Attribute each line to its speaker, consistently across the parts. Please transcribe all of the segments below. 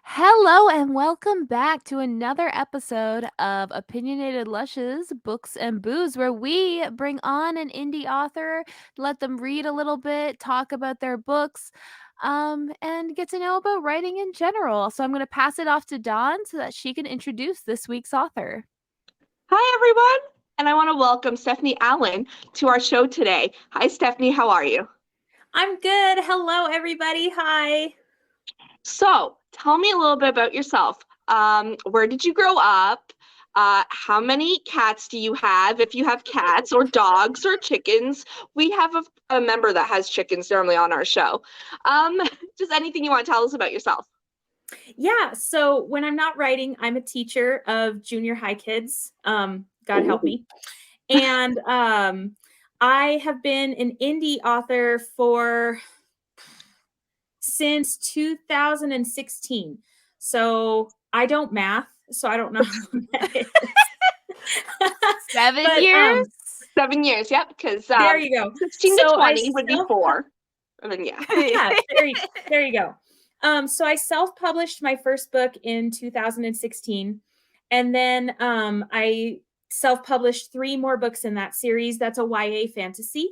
Speaker 1: Hello and welcome back to another episode of Opinionated Lushes, Books and Booze, where we bring on an indie author, let them read a little bit, talk about their books, and get to know about writing in general. So I'm going to pass it off to Dawn so that she can introduce this week's author.
Speaker 2: Hi, everyone. And I want to welcome Stephanie Allen to our show today. Hi, Stephanie. How are you?
Speaker 3: I'm good. Hello, everybody. Hi.
Speaker 2: So, tell me a little bit about yourself. Where did you grow up? How many cats do you have? If you have cats or dogs or chickens, we have a member that has chickens normally on our show. Um, just anything you want to tell us about yourself.
Speaker 3: Yeah. So when I'm not writing, I'm a teacher of junior high kids. God help me. And I have been an indie author since 2016. So I don't math, so I don't know how long that is.
Speaker 1: 7 years?
Speaker 2: 7 years, yep, because
Speaker 3: there you go.
Speaker 2: 16 to 20 would be 4. And then, yeah.
Speaker 3: Yeah, there you go. So I self-published my first book in 2016. And then I self-published 3 more books in that series. That's a YA fantasy.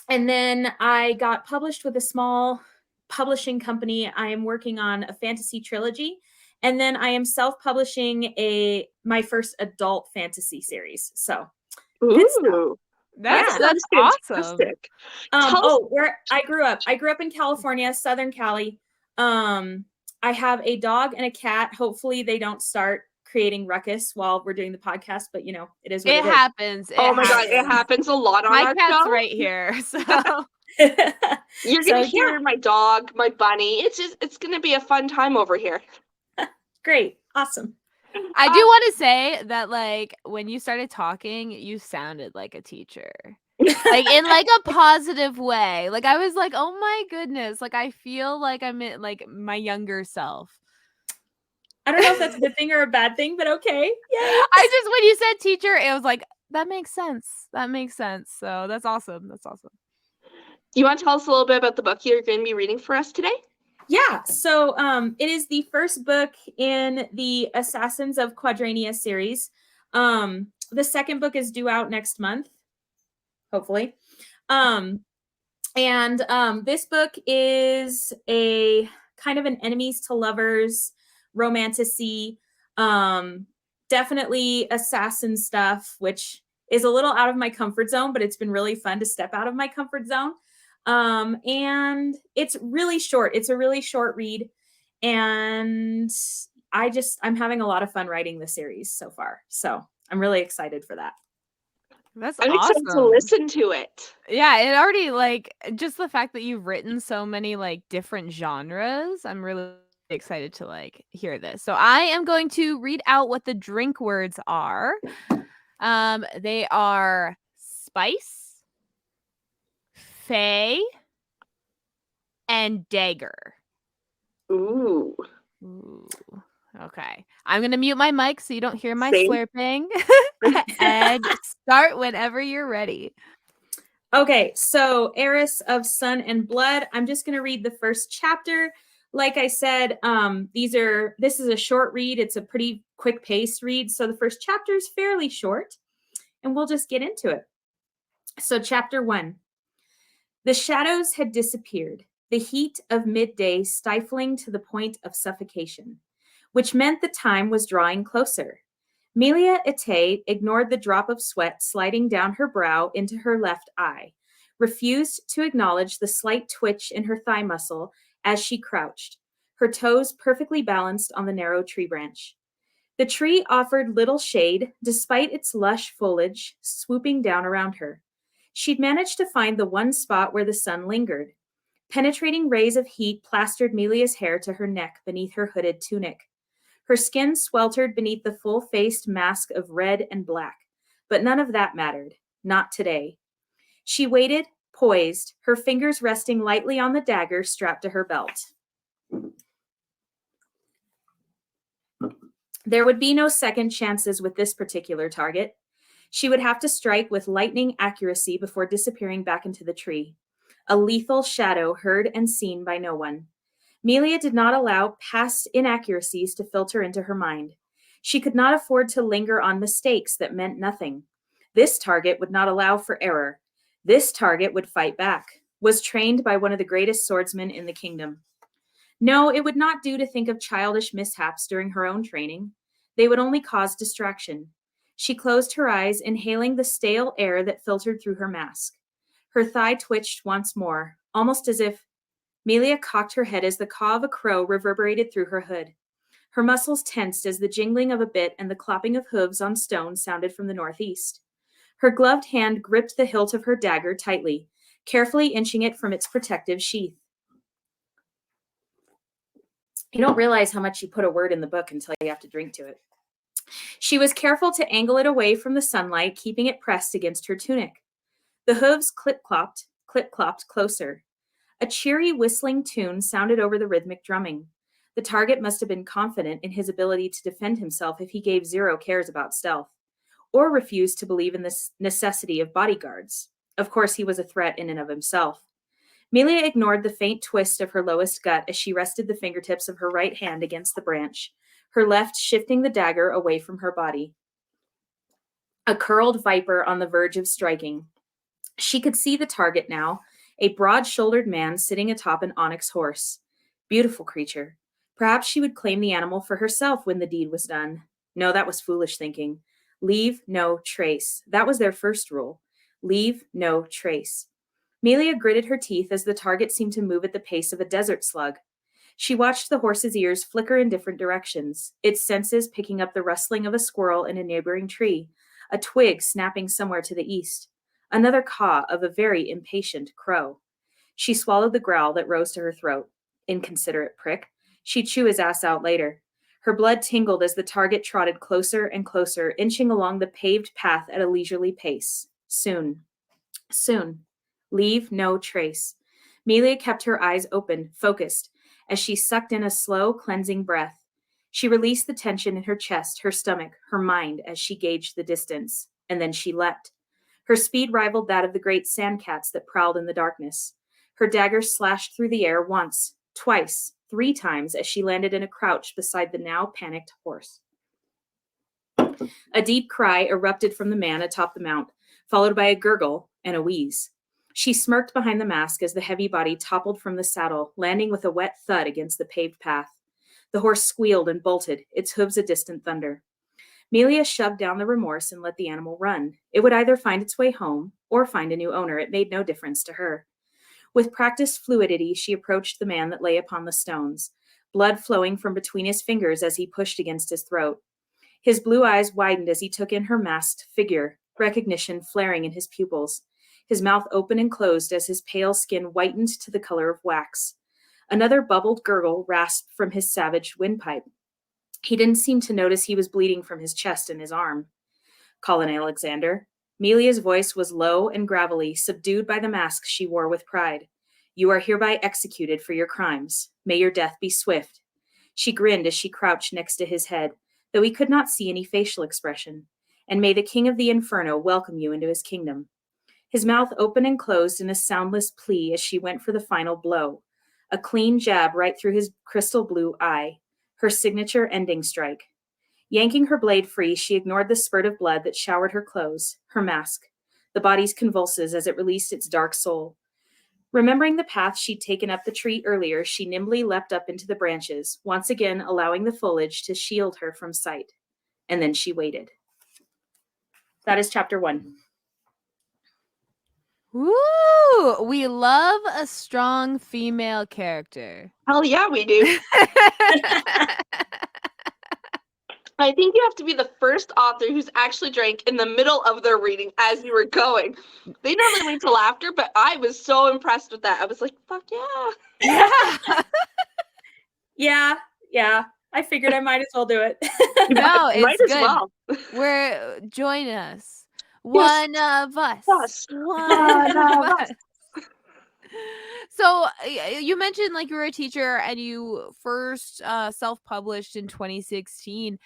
Speaker 3: And then I got published with a small publishing company. I am working on a fantasy trilogy. And then I am self-publishing my first adult fantasy series. So good stuff.
Speaker 2: Ooh,
Speaker 1: That's awesome.
Speaker 3: Where I grew up in California, Southern Cali. I have a dog and a cat. Hopefully they don't start creating ruckus while we're doing the podcast, but it is what it is.
Speaker 1: Happens.
Speaker 2: Oh my God, it happens a lot on our
Speaker 1: cat's
Speaker 2: show.
Speaker 1: right here. So
Speaker 2: you're gonna hear my dog, my bunny. It's gonna be a fun time over here.
Speaker 3: Great. Awesome.
Speaker 1: I do want to say that, like, when you started talking, you sounded like a teacher. Like, in, like, a positive way. Like, I was like, oh my goodness. Like, I feel like I'm in, like, my younger self.
Speaker 3: I don't know if that's a good thing or a bad thing, but okay. Yeah.
Speaker 1: When you said teacher, it was like, that makes sense. That makes sense. So that's awesome. That's awesome.
Speaker 2: Do you want to tell us a little bit about the book you're going to be reading for us today?
Speaker 3: Yeah, so it is the first book in the Assassins of Quadrania series. The second book is due out next month, hopefully. This book is a kind of an enemies to lovers romantasy, definitely assassin stuff, which is a little out of my comfort zone, but it's been really fun to step out of my comfort zone. And it's really short. It's a really short read. And I'm having a lot of fun writing the series so far. So I'm really excited for that.
Speaker 2: I'm excited to listen to it.
Speaker 1: Yeah, it already, like, just the fact that you've written so many, like, different genres, I'm really excited to, like, hear this. So I am going to read out what the drink words are. They are spice, fae, and dagger.
Speaker 2: Ooh.
Speaker 1: Okay. I'm going to mute my mic so you don't hear my slurping. And start whenever you're ready.
Speaker 3: Okay, so Heiress of Sun and Blood. I'm just going to read the first chapter. Like I said, this is a short read. It's a pretty quick paced read. So the first chapter is fairly short, and we'll just get into it. So chapter 1. The shadows had disappeared, the heat of midday stifling to the point of suffocation, which meant the time was drawing closer. Melia Ete ignored the drop of sweat sliding down her brow into her left eye, refused to acknowledge the slight twitch in her thigh muscle as she crouched, her toes perfectly balanced on the narrow tree branch. The tree offered little shade, despite its lush foliage swooping down around her. She'd managed to find the one spot where the sun lingered. Penetrating rays of heat plastered Melia's hair to her neck beneath her hooded tunic. Her skin sweltered beneath the full-faced mask of red and black, but none of that mattered. Not today. She waited, poised, her fingers resting lightly on the dagger strapped to her belt. There would be no second chances with this particular target. She would have to strike with lightning accuracy before disappearing back into the tree. A lethal shadow heard and seen by no one. Melia did not allow past inaccuracies to filter into her mind. She could not afford to linger on mistakes that meant nothing. This target would not allow for error. This target would fight back, was trained by one of the greatest swordsmen in the kingdom. No, it would not do to think of childish mishaps during her own training. They would only cause distraction. She closed her eyes, inhaling the stale air that filtered through her mask. Her thigh twitched once more, almost as if Melia cocked her head as the caw of a crow reverberated through her hood. Her muscles tensed as the jingling of a bit and the clopping of hooves on stone sounded from the northeast. Her gloved hand gripped the hilt of her dagger tightly, carefully inching it from its protective sheath. You don't realize how much you put a word in the book until you have to drink to it. She was careful to angle it away from the sunlight, keeping it pressed against her tunic. The hooves clip-clopped closer. A cheery whistling tune sounded over the rhythmic drumming. The target must have been confident in his ability to defend himself if he gave zero cares about stealth, or refused to believe in the necessity of bodyguards. Of course, he was a threat in and of himself. Melia ignored the faint twist of her lowest gut as she rested the fingertips of her right hand against the branch, her left shifting the dagger away from her body. A curled viper on the verge of striking. She could see the target now, a broad-shouldered man sitting atop an onyx horse. Beautiful creature. Perhaps she would claim the animal for herself when the deed was done. No, that was foolish thinking. Leave no trace. That was their first rule. Leave no trace. Melia gritted her teeth as the target seemed to move at the pace of a desert slug. She watched the horse's ears flicker in different directions, its senses picking up the rustling of a squirrel in a neighboring tree, a twig snapping somewhere to the east, another caw of a very impatient crow. She swallowed the growl that rose to her throat. Inconsiderate prick. She'd chew his ass out later. Her blood tingled as the target trotted closer and closer, inching along the paved path at a leisurely pace. Soon. Leave no trace. Melia kept her eyes open, focused, as she sucked in a slow, cleansing breath. She released the tension in her chest, her stomach, her mind as she gauged the distance. And then she leapt. Her speed rivaled that of the great sandcats that prowled in the darkness. Her dagger slashed through the air once, twice, 3 times as she landed in a crouch beside the now panicked horse. A deep cry erupted from the man atop the mount, followed by a gurgle and a wheeze. She smirked behind the mask as the heavy body toppled from the saddle, landing with a wet thud against the paved path. The horse squealed and bolted, its hooves a distant thunder. Melia shoved down the remorse and let the animal run. It would either find its way home or find a new owner. It made no difference to her. With practiced fluidity, she approached the man that lay upon the stones, blood flowing from between his fingers as he pushed against his throat. His blue eyes widened as he took in her masked figure, recognition flaring in his pupils. His mouth opened and closed as his pale skin whitened to the color of wax. Another bubbled gurgle rasped from his savage windpipe. He didn't seem to notice he was bleeding from his chest and his arm. Colin Alexander. Melia's voice was low and gravelly, subdued by the mask she wore with pride. You are hereby executed for your crimes. May your death be swift. She grinned as she crouched next to his head, though he could not see any facial expression. And may the king of the inferno welcome you into his kingdom. His mouth opened and closed in a soundless plea as she went for the final blow. A clean jab right through his crystal blue eye. Her signature ending strike. Yanking her blade free, she ignored the spurt of blood that showered her clothes, her mask, the body's convulses as it released its dark soul. Remembering the path she'd taken up the tree earlier, she nimbly leapt up into the branches, once again allowing the foliage to shield her from sight. And then she waited. That is chapter 1.
Speaker 1: Woo! We love a strong female character.
Speaker 2: Hell yeah, we do. I think you have to be the first author who's actually drank in the middle of their reading as you were going. They normally wait till after, but I was so impressed with that. I was like, fuck yeah.
Speaker 3: Yeah. I figured I might as well do it.
Speaker 1: No, it's
Speaker 2: Might as
Speaker 1: good.
Speaker 2: well.
Speaker 1: Join us.
Speaker 2: Yes.
Speaker 1: One of us.
Speaker 2: Us.
Speaker 1: One of us. So you mentioned like you were a teacher and you first self-published in 2016.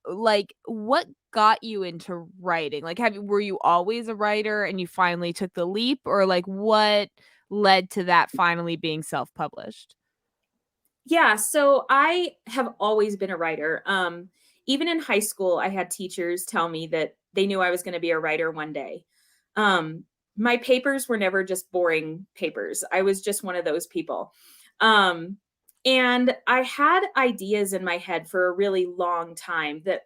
Speaker 1: Like what got you into writing? Like were you always a writer and you finally took the leap, or like what led to that finally being self-published?
Speaker 3: Yeah, so I have always been a writer. Even in high school, I had teachers tell me that they knew I was going to be a writer one day. Um, my papers were never just boring papers. I was just one of those people. Um, and I had ideas in my head for a really long time that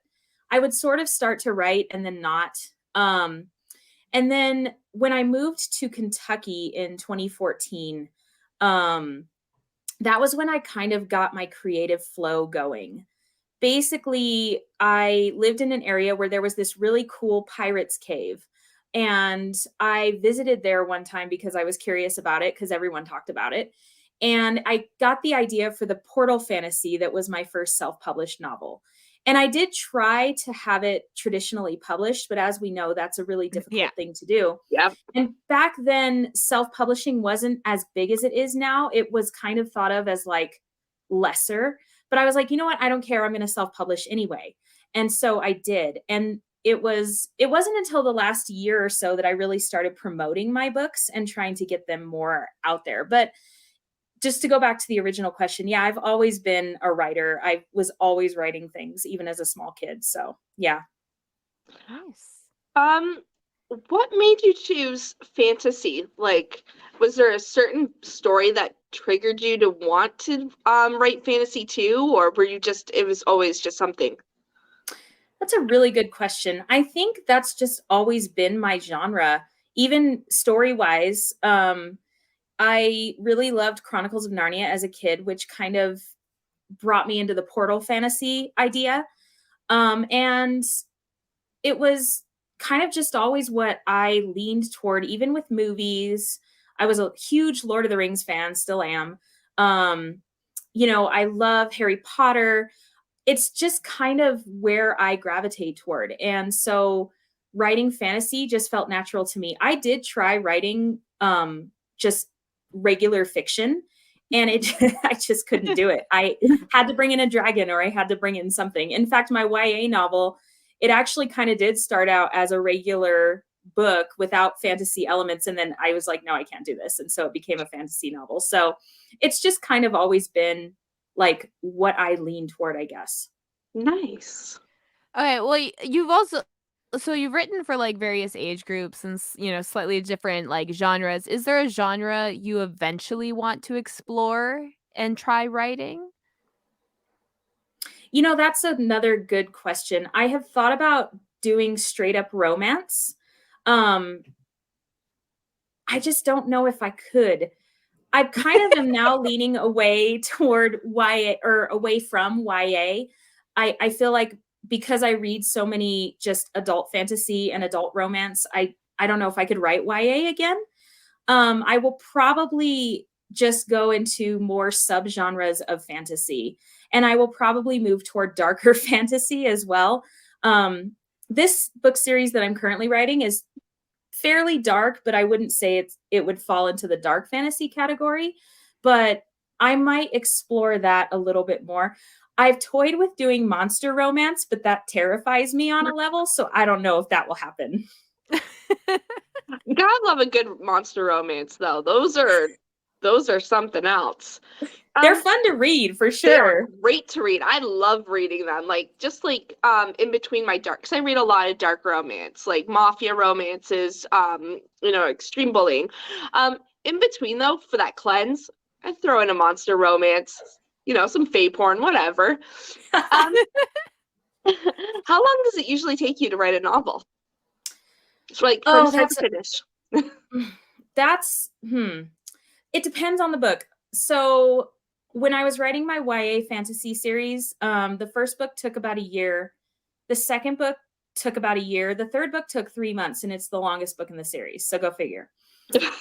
Speaker 3: I would sort of start to write and then not. And then when I moved to Kentucky in 2014, um, that was when I kind of got my creative flow going. Basically, I lived in an area where there was this really cool pirate's cave. And I visited there one time because I was curious about it, because everyone talked about it. And I got the idea for the Portal Fantasy that was my first self published novel. And I did try to have it traditionally published, but as we know, that's a really
Speaker 1: Yeah.
Speaker 3: difficult thing to do.
Speaker 2: Yep.
Speaker 3: And back then, self publishing wasn't as big as it is now. It was kind of thought of as like lesser. But I was like, you know what? I don't care. I'm going to self publish anyway. And so I did. And it wasn't until the last year or so that I really started promoting my books and trying to get them more out there. But just to go back to the original question, yeah, I've always been a writer. I was always writing things, even as a small kid. So yeah.
Speaker 1: Nice.
Speaker 2: What made you choose fantasy? Like, was there a certain story that triggered you to want to write fantasy too, or were you just it was always just something?
Speaker 3: That's a really good question. I think that's just always been my genre, even story wise. I really loved Chronicles of Narnia as a kid, which kind of brought me into the portal fantasy idea. And it was kind of just always what I leaned toward, even with movies. I was a huge Lord of the Rings fan, still am. Um, I love Harry Potter. It's just kind of where I gravitate toward. And so writing fantasy just felt natural to me. I did try writing just regular fiction, and I just couldn't do it. I had to bring in a dragon, or I had to bring in something. In fact, my YA novel, it actually kind of did start out as a regular book without fantasy elements, and then I was like, no, I can't do this. And so it became a fantasy novel. So it's just kind of always been like what I lean toward, I guess.
Speaker 2: Nice.
Speaker 1: Okay, well, you've also so you've written for like various age groups and slightly different like genres. Is there a genre you eventually want to explore and try writing?
Speaker 3: That's another good question. I have thought about doing straight up romance. Um, I just don't know if I could. I kind of am now leaning away toward YA, or away from YA. I feel like because I read so many just adult fantasy and adult romance, I don't know if I could write YA again. I will probably just go into more subgenres of fantasy, and I will probably move toward darker fantasy as well. This book series that I'm currently writing is fairly dark, but I wouldn't say it would fall into the dark fantasy category. But I might explore that a little bit more. I've toyed with doing monster romance, but that terrifies me on a level, so I don't know if that will happen.
Speaker 2: Gotta love a good monster romance though. Those are something else.
Speaker 3: They're fun to read for
Speaker 2: They are
Speaker 3: sure.
Speaker 2: great to read. I love reading them. Like just like in between my dark, because I read a lot of dark romance, like mafia romances, extreme bullying. In between though, for that cleanse, I throw in a monster romance, some fae porn, whatever. Um, how long does it usually take you to write a novel? It's like from
Speaker 3: Oh,
Speaker 2: start to finish.
Speaker 3: that's it depends on the book. So when I was writing my YA fantasy series, the first book took about a year. The second book took about a year. The third book took 3 months, and it's the longest book in the series. So go figure.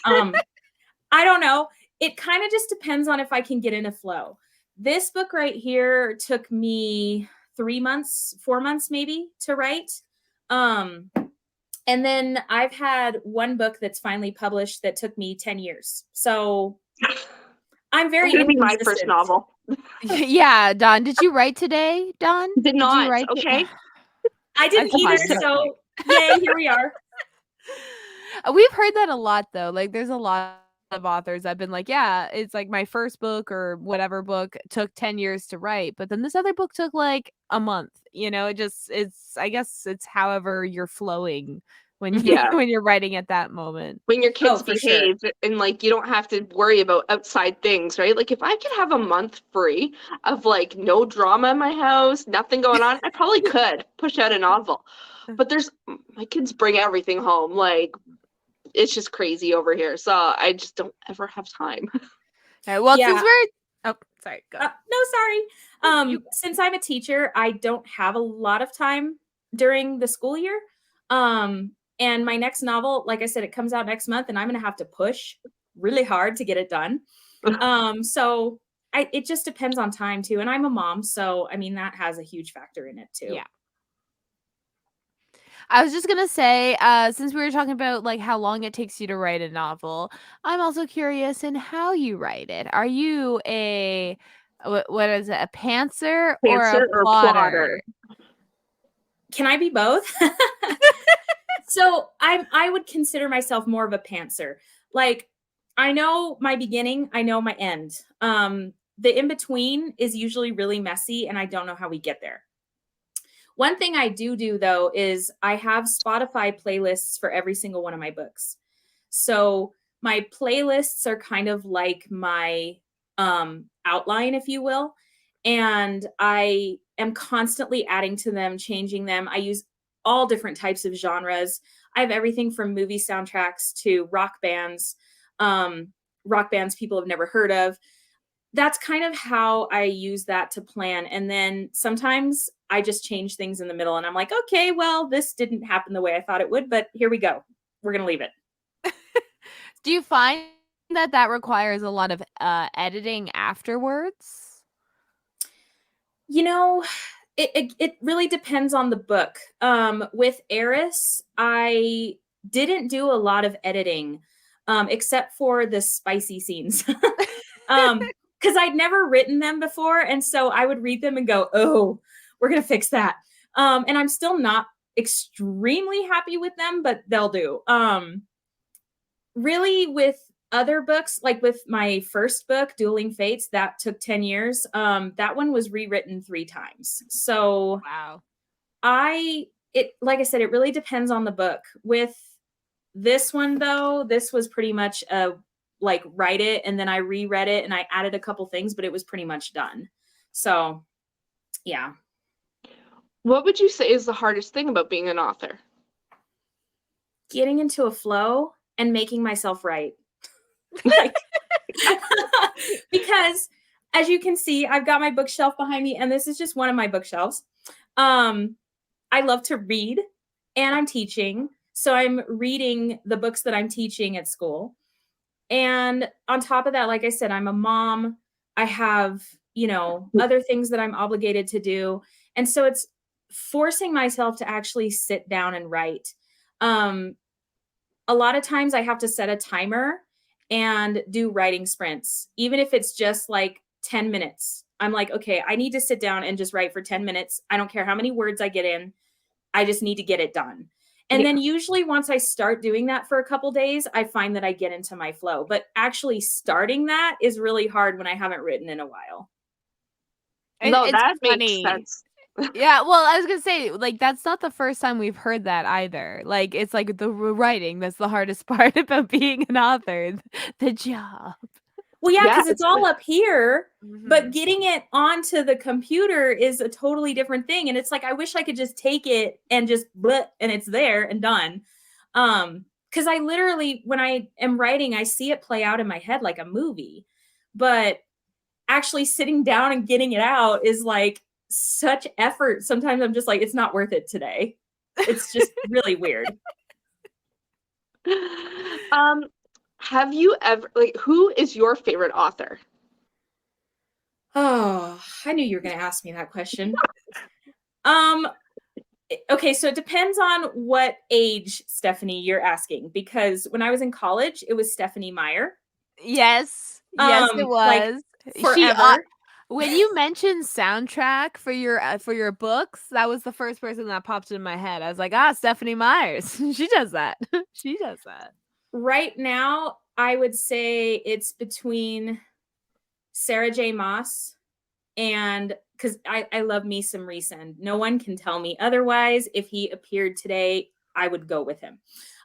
Speaker 3: I don't know. It kind of just depends on if I can get in a flow. This book right here took me 3 months, 4 months maybe to write. And then I've had one book that's finally published that took me 10 years. So I'm very
Speaker 2: It's gonna be my first
Speaker 3: inconsistent.
Speaker 2: novel.
Speaker 1: Yeah, Don, did you write today, Don?
Speaker 2: Did
Speaker 1: you
Speaker 2: not.
Speaker 1: write
Speaker 2: Okay.
Speaker 3: I didn't
Speaker 1: Come on.
Speaker 3: either. So yay, here we are.
Speaker 1: We've heard that a lot though. Like there's a lot of authors I've been like, yeah, it's like my first book or whatever book took 10 years to write, but then this other book took like a month. It's I guess it's however you're flowing when you
Speaker 2: Yeah.
Speaker 1: when you're writing at that moment.
Speaker 2: When your
Speaker 3: Oh,
Speaker 2: kids
Speaker 3: for sure.
Speaker 2: behave and like you don't have to worry about outside things, right? Like if I could have a month free of like no drama in my house, nothing going on, I probably could push out a novel. But there's my kids bring everything home. Like it's just crazy over here. So I just don't ever have time.
Speaker 1: Well, since
Speaker 3: Yeah.
Speaker 1: we're oh, sorry, go.
Speaker 3: No, sorry. Since I'm a teacher, I don't have a lot of time during the school year. And my next novel, like I said, it comes out next month, and I'm going to have to push really hard to get it done. So it just depends on time too. And I'm a mom, so I mean that has a huge factor in it too.
Speaker 1: Yeah. I was just gonna say, since we were talking about like how long it takes you to write a novel, I'm also curious in how you write it. Are you a what is it, a pantser or a
Speaker 2: Pantser or
Speaker 1: plotter?
Speaker 2: plotter?
Speaker 3: Can I be both? So I would consider myself more of a pantser. Like I know my beginning, I know my end. The in between is usually really messy, and I don't know how we get there. One thing I do though is I have Spotify playlists for every single one of my books. So my playlists are kind of like my outline, if you will. And I am constantly adding to them, changing them. I use all different types of genres. I have everything from movie soundtracks to rock bands people have never heard of. That's kind of how I use that to plan. And then sometimes I just change things in the middle and I'm like, okay, well, this didn't happen the way I thought it would, but here we go. We're going to leave it.
Speaker 1: Do you find that requires a lot of editing afterwards?
Speaker 3: You know, it really depends on the book. With Eris, I didn't do a lot of editing, except for the spicy scenes. Because I'd never written them before, and so I would read them and go, "Oh, we're gonna fix that." And I'm still not extremely happy with them, but they'll do. Really, with other books, like with my first book, Dueling Fates, that took 10 years. That one was rewritten 3 times. So
Speaker 1: Wow.
Speaker 3: like I said, it really depends on the book. With this one though, this was pretty much like write it and then I reread it and I added a couple things, but it was pretty much done. So yeah.
Speaker 2: What would you say is the hardest thing about being an author?
Speaker 3: Getting into a flow and making myself write. Like, because as you can see, I've got my bookshelf behind me, and this is just one of my bookshelves. I love to read, and I'm teaching. So I'm reading the books that I'm teaching at school. And on top of that, like I said, I'm a mom. I have, other things that I'm obligated to do. And so it's forcing myself to actually sit down and write. A lot of times I have to set a timer and do writing sprints, even if it's just like 10 minutes. I'm like, okay, I need to sit down and just write for 10 minutes. I don't care how many words I get in. I just need to get it done. And then usually once I start doing that for a couple days, I find that I get into my flow. But actually starting that is really hard when I haven't written in a while.
Speaker 2: No,
Speaker 1: It's
Speaker 2: that makes
Speaker 1: funny.
Speaker 2: sense.
Speaker 1: Yeah, well, I was gonna say, like, that's not the first time we've heard that either. Like, it's like the writing that's the hardest part about being an author, the job.
Speaker 3: Well, yeah,
Speaker 2: Yeah,
Speaker 3: because it's all up here, but
Speaker 1: Mhm.
Speaker 3: getting it onto the computer is a totally different thing. And it's like, I wish I could just take it and just bleh, and it's there and done. Because I literally, when I am writing, I see it play out in my head like a movie. But actually sitting down and getting it out is like such effort. Sometimes I'm just like, it's not worth it today. It's just really weird.
Speaker 2: Um, have you ever like who is your favorite author?
Speaker 3: Oh, I knew you were going to ask me that question. Um, okay, so it depends on what age, Stephanie, you're asking, because when I was in college, it was Stephanie Meyer.
Speaker 1: Yes. Yes, it
Speaker 3: Like
Speaker 1: was. She
Speaker 3: forever.
Speaker 1: when you mentioned soundtrack for your books, that was the first person that popped in my head. I was like, "Ah, Stephanie Myers. She does that. She does that."
Speaker 3: Right now, I would say it's between Sarah J. Maas and because I love me some Reeson. No one can tell me otherwise. If he appeared today, I would go with him.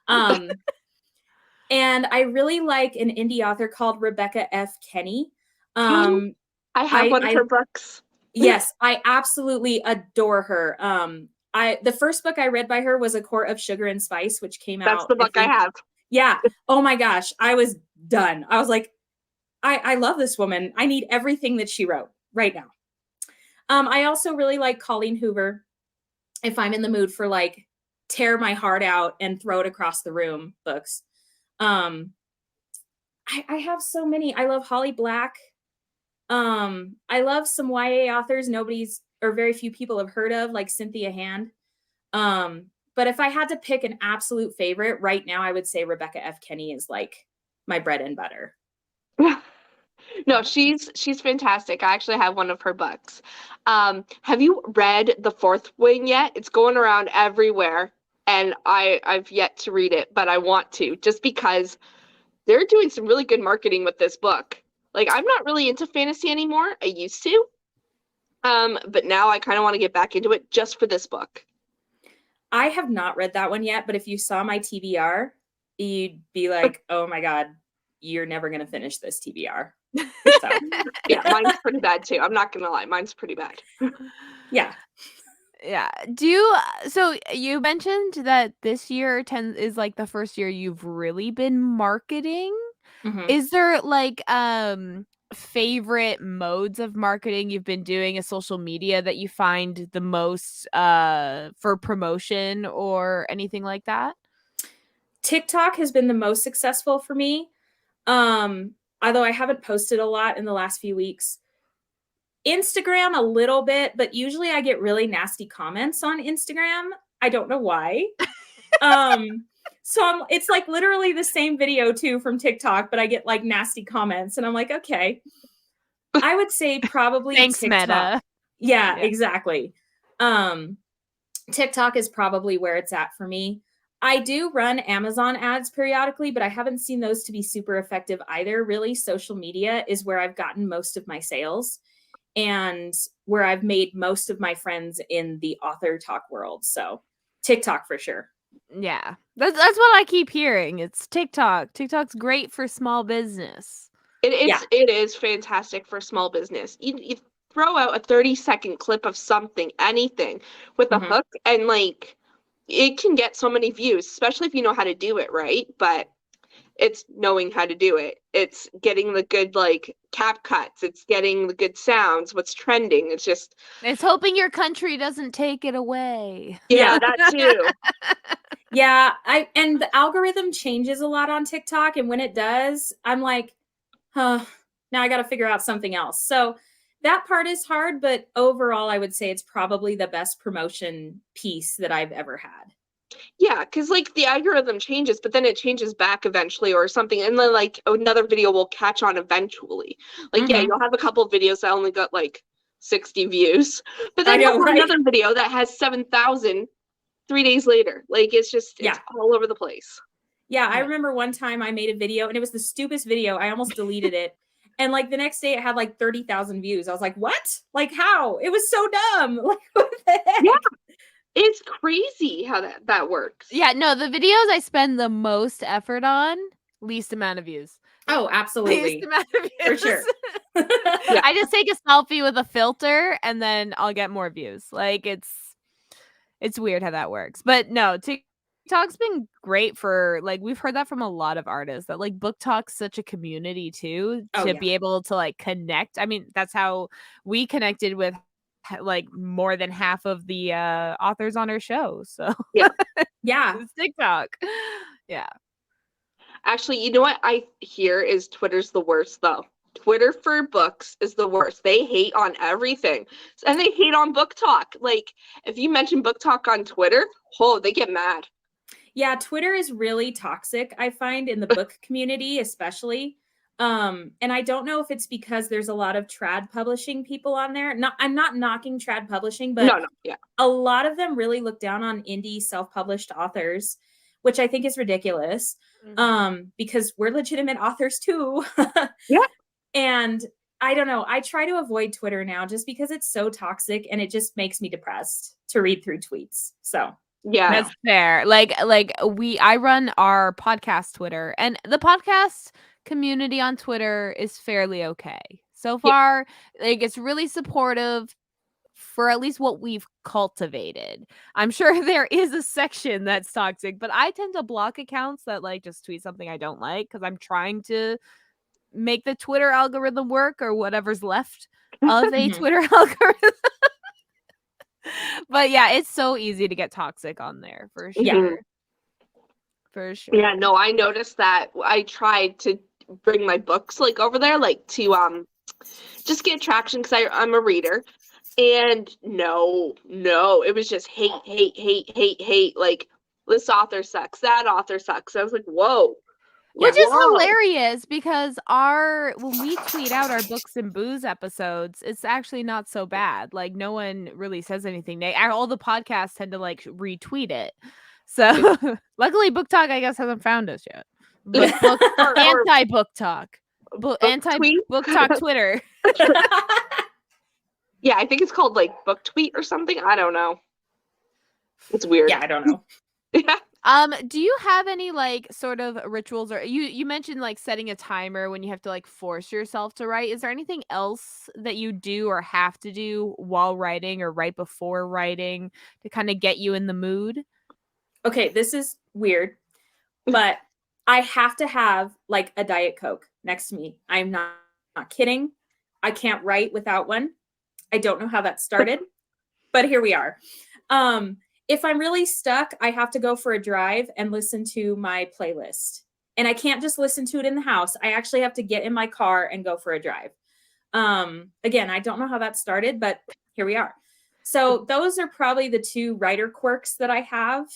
Speaker 3: And I really like an indie author called Rebecca F. Kenny.
Speaker 2: I have one of her books.
Speaker 3: Yes, I absolutely adore her. The first book I read by her was A Court of Sugar and Spice, which came
Speaker 2: That's
Speaker 3: out.
Speaker 2: the book I have.
Speaker 3: Yeah. Oh my gosh, I was done. I was like, I love this woman. I need everything that she wrote right now. I also really like Colleen Hoover. If I'm in the mood for like tear my heart out and throw it across the room books. I have so many. I love Holly Black. I love some YA authors nobody's or very few people have heard of, like Cynthia Hand. But if I had to pick an absolute favorite right now, I would say Rebecca F. Kenny is like my bread and butter.
Speaker 2: No, she's fantastic. I actually have one of her books. Have you read The Fourth Wing yet? It's going around everywhere, and I've yet to read it, but I want to, just because they're doing some really good marketing with this book. Like, I'm not really into fantasy anymore. I used to. But now I kind of want to get back into it just for this book.
Speaker 3: I have not read that one yet, but if you saw my TBR, you'd be like, oh my God, you're never going to finish this TBR. So.
Speaker 2: Yeah, mine's pretty bad too. I'm not going to lie. Mine's pretty bad.
Speaker 3: Yeah.
Speaker 1: Yeah. So you mentioned that this year is like the first year you've really been marketing.
Speaker 3: Mm-hmm.
Speaker 1: Is there like favorite modes of marketing you've been doing, a social media that you find the most for promotion or anything like that?
Speaker 3: TikTok has been the most successful for me. Although I haven't posted a lot in the last few weeks. Instagram a little bit, but usually I get really nasty comments on Instagram. I don't know why. So it's like literally the same video too from TikTok, but I get like nasty comments and I'm like, okay. I would say probably
Speaker 1: Thanks,
Speaker 3: TikTok.
Speaker 1: Meta.
Speaker 3: Yeah, exactly. TikTok is probably where it's at for me. I do run Amazon ads periodically, but I haven't seen those to be super effective either. Really, social media is where I've gotten most of my sales and where I've made most of my friends in the author talk world. So TikTok for sure.
Speaker 1: Yeah. That's what I keep hearing. It's TikTok. TikTok's great for small business.
Speaker 2: It is fantastic for small business. You throw out a 30-second clip of something, anything, with a hook, and like it can get so many views, especially if you know how to do it right. But it's knowing how to do it. It's getting the good like cap cuts. It's getting the good sounds. What's trending.
Speaker 1: It's hoping your country doesn't take it away.
Speaker 2: Yeah, that too.
Speaker 3: Yeah, and the algorithm changes a lot on TikTok, and when it does, I'm like, now I got to figure out something else. So that part is hard, but overall, I would say it's probably the best promotion piece that I've ever had.
Speaker 2: Yeah, because like the algorithm changes, but then it changes back eventually or something, and then like another video will catch on eventually. Like, yeah, you'll have a couple of videos that only got like 60 views, but then you'll have another video that has 7,000 3 days later. Like, it's all over the place.
Speaker 3: Yeah, I remember one time I made a video and it was the stupidest video. I almost deleted it. And like the next day it had like 30,000 views. I was like, what? Like how? It was so dumb. Like what the heck?
Speaker 2: Yeah. It's crazy how that works.
Speaker 1: Yeah, no, the videos I spend the most effort on, least amount of views.
Speaker 3: Oh, absolutely.
Speaker 1: Least amount of views.
Speaker 3: For sure.
Speaker 1: Yeah. I just take a selfie with a filter and then I'll get more views. Like it's weird how that works. But no, TikTok's been great for like we've heard that from a lot of artists that like book talk's such a community too to be able to like connect. I mean, that's how we connected with like more than half of the authors on our show. So
Speaker 2: yeah.
Speaker 1: It's TikTok. Yeah.
Speaker 2: Actually, you know what I hear is Twitter's the worst though. Twitter for books is the worst. They hate on everything. And they hate on book talk. Like if you mention book talk on Twitter, they get mad.
Speaker 3: Yeah, Twitter is really toxic, I find, in the book community, especially. And I don't know if it's because there's a lot of trad publishing people on there. I'm not knocking trad publishing, but a lot of them really look down on indie self-published authors, which I think is ridiculous. because we're legitimate authors too.
Speaker 2: Yeah.
Speaker 3: And I don't know. I try to avoid Twitter now just because it's so toxic and it just makes me depressed to read through tweets. So
Speaker 2: Yeah.
Speaker 1: That's fair. I run our podcast Twitter, and the podcast community on Twitter is fairly okay. So
Speaker 2: Yeah.
Speaker 1: far, like it's really supportive for at least what we've cultivated. I'm sure there is a section that's toxic, but I tend to block accounts that like just tweet something I don't like because I'm trying to make the Twitter algorithm work or whatever's left of a
Speaker 3: Mhm.
Speaker 1: Twitter algorithm. But yeah, it's so easy to get toxic on there for
Speaker 3: Yeah.
Speaker 1: sure. For sure.
Speaker 2: Yeah, no, I noticed that. I tried to bring my books like over there, like to just get traction because I'm a reader. And no, it was just hate, hate, hate, hate, hate. Like this author sucks, that author sucks. I was like, whoa,
Speaker 1: Which
Speaker 3: Yeah.
Speaker 1: is
Speaker 2: whoa.
Speaker 1: hilarious because our when we tweet out our books and booze episodes, it's actually not so bad. Like no one really says anything. All the podcasts tend to like retweet it. So luckily Book Talk I guess hasn't found us yet. But book
Speaker 2: Or
Speaker 1: anti Book Talk.
Speaker 2: book
Speaker 1: Anti
Speaker 2: tweet.
Speaker 1: Book Talk Twitter.
Speaker 2: Yeah, I think it's called like book tweet or something. I don't know. It's weird.
Speaker 3: Yeah, I don't know.
Speaker 2: Yeah.
Speaker 1: Do you have any like sort of rituals or you mentioned like setting a timer when you have to like force yourself to write. Is there anything else that you do or have to do while writing or right before writing to kind of get you in the mood?
Speaker 3: Okay, this is weird, but I have to have like a Diet Coke next to me. I'm not kidding. I can't write without one. I don't know how that started, but here we are. If I'm really stuck, I have to go for a drive and listen to my playlist. And I can't just listen to it in the house. I actually have to get in my car and go for a drive. Again, I don't know how that started, but here we are. So those are probably the two writer quirks that I have.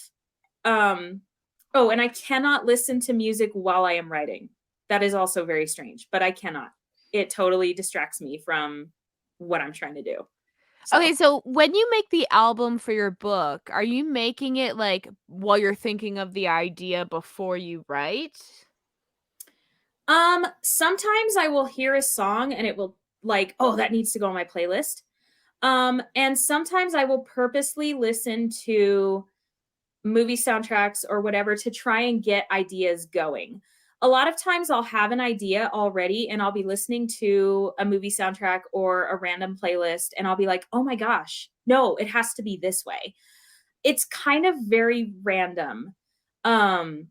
Speaker 3: Oh, and I cannot listen to music while I am writing. That is also very strange, but I cannot. It totally distracts me from what I'm trying to do. So.
Speaker 1: Okay, so when you make the album for your book, are you making it like while you're thinking of the idea before you write?
Speaker 3: Sometimes I will hear a song and it will like, oh, that needs to go on my playlist. And sometimes I will purposely listen to movie soundtracks or whatever to try and get ideas going. A lot of times I'll have an idea already and I'll be listening to a movie soundtrack or a random playlist and I'll be like, oh my gosh, no, it has to be this way. It's kind of very random. For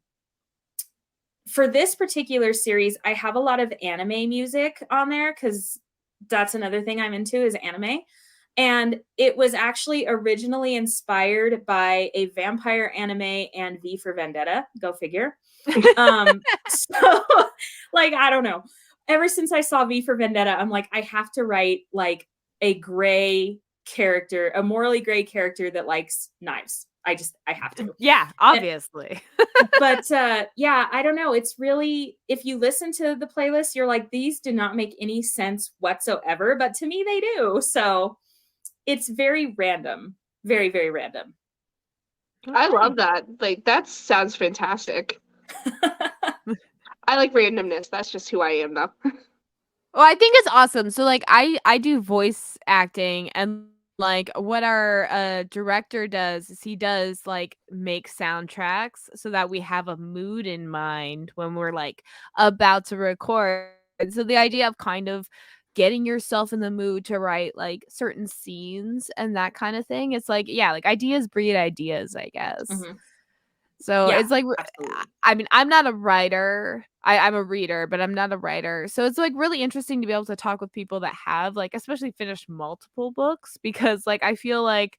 Speaker 3: this particular series, I have a lot of anime music on there because that's another thing I'm into is anime. And it was actually originally inspired by a vampire anime and V for Vendetta. Go figure. So, like, I don't know. Ever since I saw V for Vendetta, I'm like, I have to write like a gray character, a morally gray character that likes knives. I have to.
Speaker 1: Yeah, obviously.
Speaker 3: But yeah, I don't know. It's really, if you listen to the playlist, you're like, these do not make any sense whatsoever. But to me, they do. So it's very random. Very, very random.
Speaker 2: I love that. Like that sounds fantastic. I like randomness. That's just who I am though.
Speaker 1: Well, I think it's awesome. So like I do voice acting and like what our director does is he does like make soundtracks so that we have a mood in mind when we're like about to record. And so the idea of kind of getting yourself in the mood to write like certain scenes and that kind of thing, it's like yeah, like ideas breed ideas, I guess.
Speaker 3: Mhm.
Speaker 1: So
Speaker 3: Yeah,
Speaker 1: it's like
Speaker 3: absolutely.
Speaker 1: I mean, I'm not a writer. I'm a reader, but I'm not a writer. So it's like really interesting to be able to talk with people that have like especially finished multiple books because like I feel like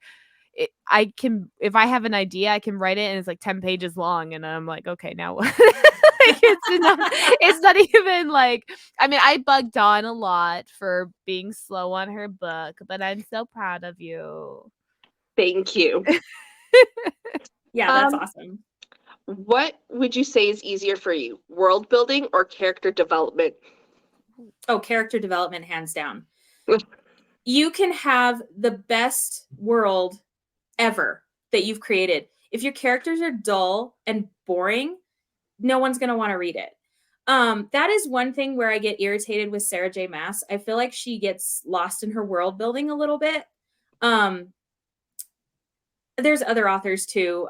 Speaker 1: I can if I have an idea, I can write it and it's like 10 pages long and I'm like, okay, now what? Like, it's not even like I mean, I bugged Dawn a lot for being slow on her book, but I'm so proud of you.
Speaker 2: Thank you.
Speaker 3: Yeah, that's awesome.
Speaker 2: What would you say is easier for you, world building or character development?
Speaker 3: Oh, character development, hands down. You can have the best world ever that you've created. If your characters are dull and boring, no one's going to want to read it. That is one thing where I get irritated with Sarah J. Maas. I feel like she gets lost in her world building a little bit. There's other authors too.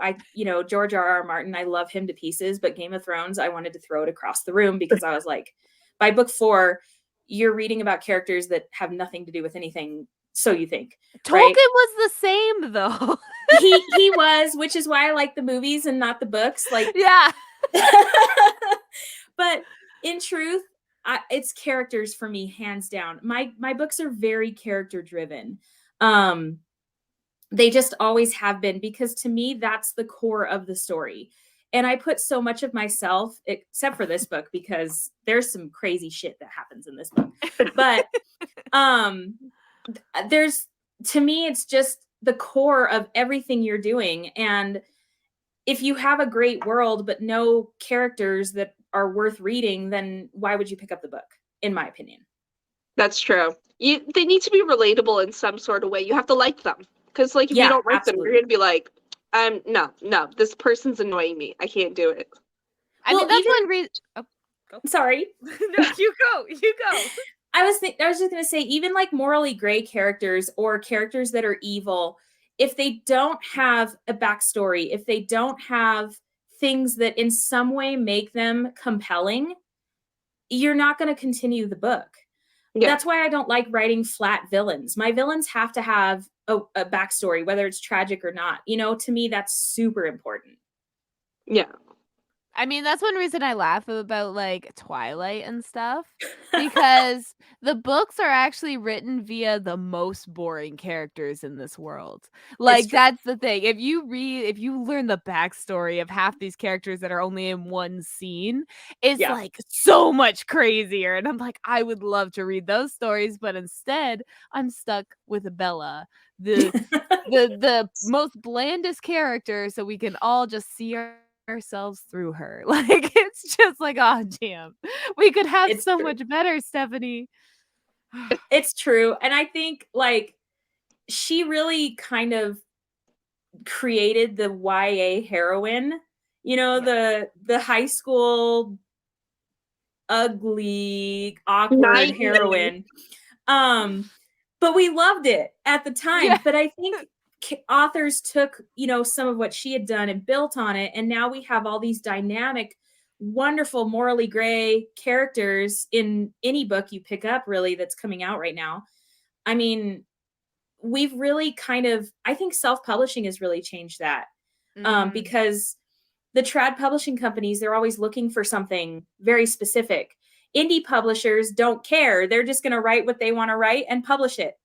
Speaker 3: George R.R. Martin, I love him to pieces, but Game of Thrones, I wanted to throw it across the room because I was like, by book 4, you're reading about characters that have nothing to do with anything. So you think,
Speaker 1: Tolkien
Speaker 3: right?
Speaker 1: was the same though.
Speaker 3: he was, which is why I like the movies and not the books. Like,
Speaker 1: yeah.
Speaker 3: But in truth, it's characters for me, hands down. My books are very character driven. They just always have been, because to me, that's the core of the story. And I put so much of myself, except for this book, because there's some crazy shit that happens in this book. But to me, it's just the core of everything you're doing. And if you have a great world, but no characters that are worth reading, then why would you pick up the book, in my opinion?
Speaker 2: That's true. They need to be relatable in some sort of way. You have to like them. Because, like, if you don't like them, you're going to be like, no, this person's annoying me. I can't do it.
Speaker 1: I mean, that's one reason. Oh,
Speaker 3: sorry.
Speaker 1: No, you go.
Speaker 3: I was just going to say, even like morally gray characters or characters that are evil, if they don't have a backstory, if they don't have things that in some way make them compelling, you're not going to continue the book. Yeah. That's why I don't like writing flat villains. My villains have to have a backstory, whether it's tragic or not. To me, that's super important.
Speaker 2: Yeah.
Speaker 1: I mean, that's one reason I laugh about like Twilight and stuff, because the books are actually written via the most boring characters in this world. Like, that's the thing. If you learn the backstory of half these characters that are only in one scene, it's like so much crazier. And I'm like, I would love to read those stories, but instead I'm stuck with Bella, the most blandest character, so we can all just see ourselves through her. Like, it's just like, oh damn, we could have so much better, Stephanie.
Speaker 3: It's true. And I think like she really kind of created the YA heroine, the high school ugly, awkward heroine. But we loved it at the time. Yeah. But I think authors took, some of what she had done and built on it. And now we have all these dynamic, wonderful, morally gray characters in any book you pick up, really, that's coming out right now. I mean, we've really I think self-publishing has really changed that. Because the trad publishing companies, they're always looking for something very specific. Indie publishers don't care. They're just going to write what they want to write and publish it.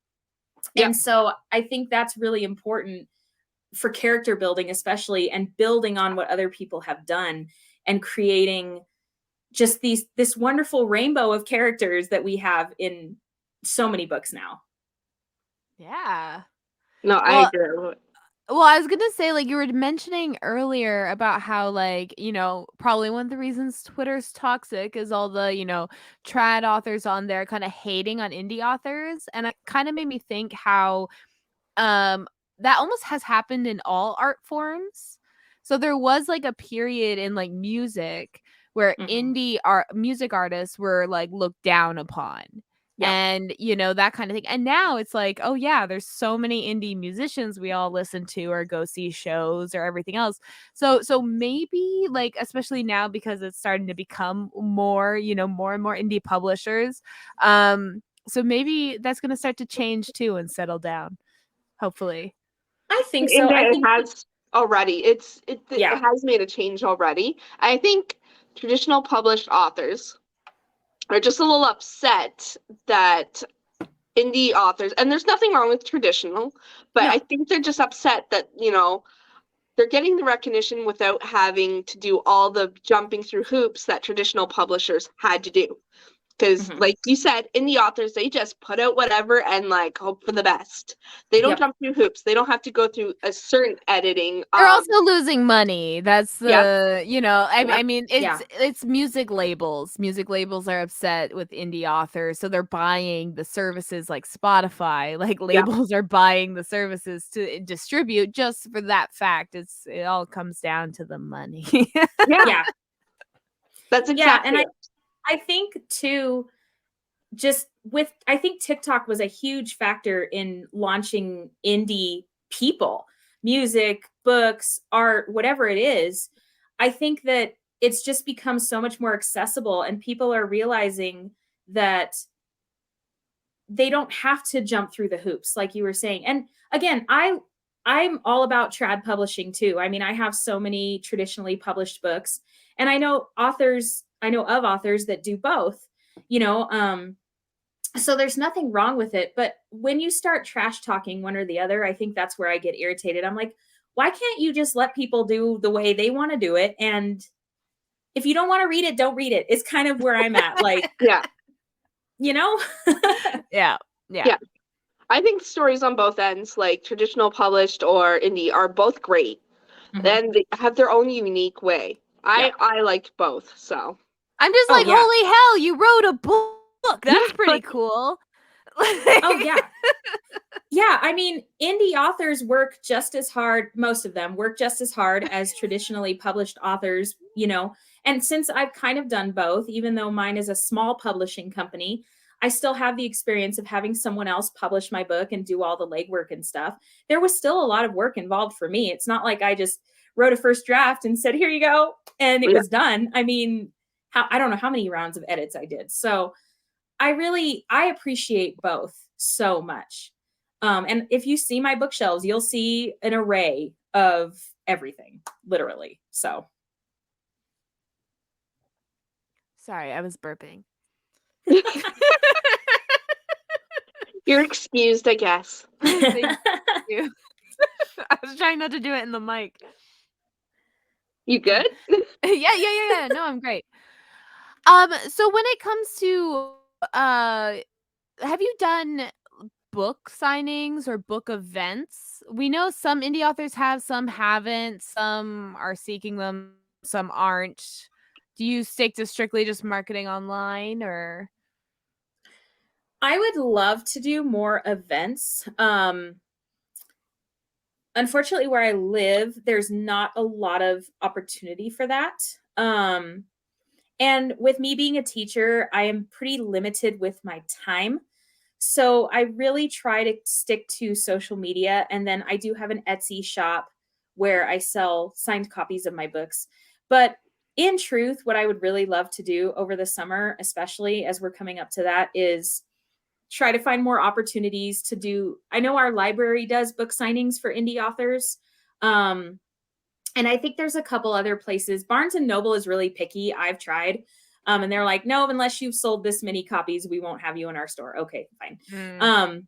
Speaker 3: Yeah. And so I think that's really important for character building, especially, and building on what other people have done and creating just this wonderful rainbow of characters that we have in so many books now.
Speaker 1: Yeah.
Speaker 2: No, I agree.
Speaker 1: Well, I was going to say, like, you were mentioning earlier about how, like, probably one of the reasons Twitter's toxic is all the, trad authors on there kind of hating on indie authors. And it kind of made me think how that almost has happened in all art forms. So there was like a period in like music where indie music artists were like looked down upon. Yep. And, that kind of thing. And now it's like, oh, yeah, there's so many indie musicians we all listen to or go see shows or everything else. So maybe, like, especially now because it's starting to become more, more and more indie publishers. So maybe that's going to start to change, too, and settle down, hopefully.
Speaker 3: I think so. I think
Speaker 2: it has already. It has made a change already. I think traditional published authors are just a little upset that indie authors, and there's nothing wrong with traditional, but I think they're just upset that, they're getting the recognition without having to do all the jumping through hoops that traditional publishers had to do. Because, like you said, indie authors, they just put out whatever and, like, hope for the best. They don't jump through hoops. They don't have to go through a certain editing.
Speaker 1: They're also losing money. That's the, I mean, it's music labels. Music labels are upset with indie authors, so they're buying the services like Spotify. Like, labels are buying the services to distribute just for that fact. It all comes down to the money.
Speaker 3: Yeah.
Speaker 2: That's
Speaker 3: Yeah, and
Speaker 2: exactly it.
Speaker 3: I think too, I think TikTok was a huge factor in launching indie people, music, books, art, whatever it is. I think that it's just become so much more accessible, and people are realizing that they don't have to jump through the hoops like you were saying. And again, I'm all about trad publishing too. I mean, I have so many traditionally published books, and I know of authors that do both, you know, so there's nothing wrong with it. But when you start trash talking one or the other, I think that's where I get irritated. I'm like, why can't you just let people do the way they want to do it? And if you don't want to read it, don't read it. It's kind of where I'm at. Like,
Speaker 2: Yeah.
Speaker 3: you know?
Speaker 1: Yeah. Yeah.
Speaker 2: Yeah. I think stories on both ends, like traditional published or indie, are both great.
Speaker 3: Mhm.
Speaker 2: And they have their own unique way.
Speaker 3: Yep.
Speaker 2: I liked both, so
Speaker 1: I'm just
Speaker 3: Oh
Speaker 1: like,
Speaker 3: yeah.
Speaker 1: holy hell, you wrote a book.
Speaker 2: yeah,
Speaker 1: That's pretty
Speaker 2: like
Speaker 1: cool.
Speaker 3: Oh yeah. Yeah, I mean, indie authors work just as hard, most of them work just as hard as traditionally published authors, you know. And since I've kind of done both, even though mine is a small publishing company, I still have the experience of having someone else publish my book and do all the legwork and stuff. There was still a lot of work involved for me. It's not like I just wrote a first draft and said, "Here you go," and it
Speaker 2: yeah.
Speaker 3: was done. I mean, I don't know how many rounds of edits I did. So, I appreciate both so much. And if you see my bookshelves, you'll see an array of everything, literally. So
Speaker 1: Sorry, I was burping.
Speaker 2: You're excused, I guess.
Speaker 1: Thank you. I was trying not to do it in the mic.
Speaker 2: You good?
Speaker 1: Yeah. No, I'm great. So when it comes to have you done book signings or book events? We know some indie authors have, some haven't, some are seeking them, some aren't. Do you stick to strictly just marketing online or
Speaker 3: I would love to do more events. Unfortunately, where I live, there's not a lot of opportunity for that. Um, and with me being a teacher, I am pretty limited with my time. So I really try to stick to social media. And then I do have an Etsy shop where I sell signed copies of my books. But in truth, what I would really love to do over the summer, especially as we're coming up to that, is try to find more opportunities to do. I know our library does book signings for indie authors. Um, and I think there's a couple other places. Barnes and Noble is really picky. I've tried. And they're like, no, unless you've sold this many copies, we won't have you in our store. Okay, fine.
Speaker 1: Mm.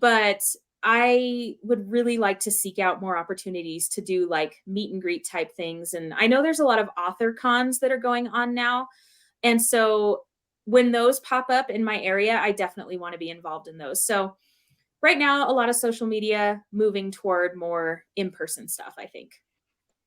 Speaker 3: But I would really like to seek out more opportunities to do like meet and greet type things. And I know there's a lot of author cons that are going on now. And so when those pop up in my area, I definitely want to be involved in those. So right now, a lot of social media moving toward more in-person stuff, I think.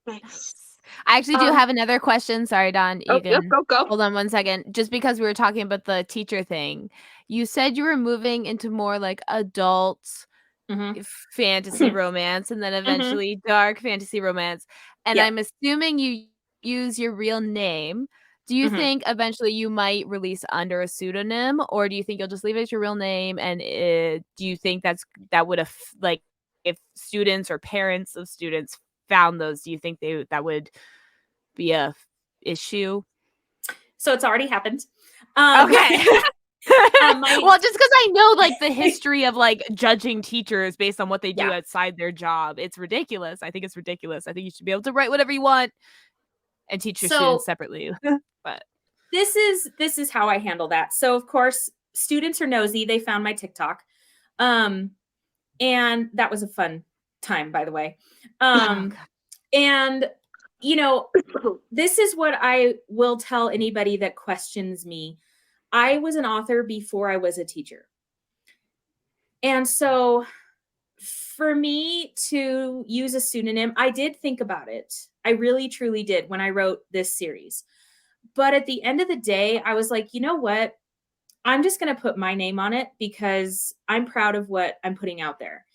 Speaker 2: Nice.
Speaker 1: Nice. I actually do have another question. Sorry, Don. You
Speaker 2: Oh, yep,
Speaker 1: can
Speaker 2: go.
Speaker 1: hold on one second. Just because we were talking about the teacher thing, you said you were moving into more like adult
Speaker 3: Mm-hmm.
Speaker 1: fantasy romance and then
Speaker 3: Mm-hmm.
Speaker 1: eventually dark fantasy romance. And
Speaker 3: Yep.
Speaker 1: I'm assuming you use your real name. Do you
Speaker 3: Mm-hmm.
Speaker 1: think eventually you might release under a pseudonym, or do you think you'll just leave it as your real name? And do you think that would have like if students or parents of students found those, do you think that would be a issue?
Speaker 3: So it's already happened.
Speaker 1: Okay.
Speaker 3: My
Speaker 1: Well, just because I know, like, the history of, like, judging teachers based on what they do
Speaker 3: yeah.
Speaker 1: outside their job, it's ridiculous. I think it's ridiculous. I think you should be able to write whatever you want and teach your students
Speaker 3: So
Speaker 1: separately. But
Speaker 3: this is how I handle that. So of course, students are nosy. They found my TikTok. Um, and that was a fun time, by the way.
Speaker 1: oh
Speaker 3: Um,
Speaker 1: god.
Speaker 3: and you know, this is what I will tell anybody that questions me. I was an author before I was a teacher. And so for me to use a pseudonym, I did think about it. I really truly did when I wrote this series. But at the end of the day, I was like, you know what? I'm just going to put my name on it because I'm proud of what I'm putting out there.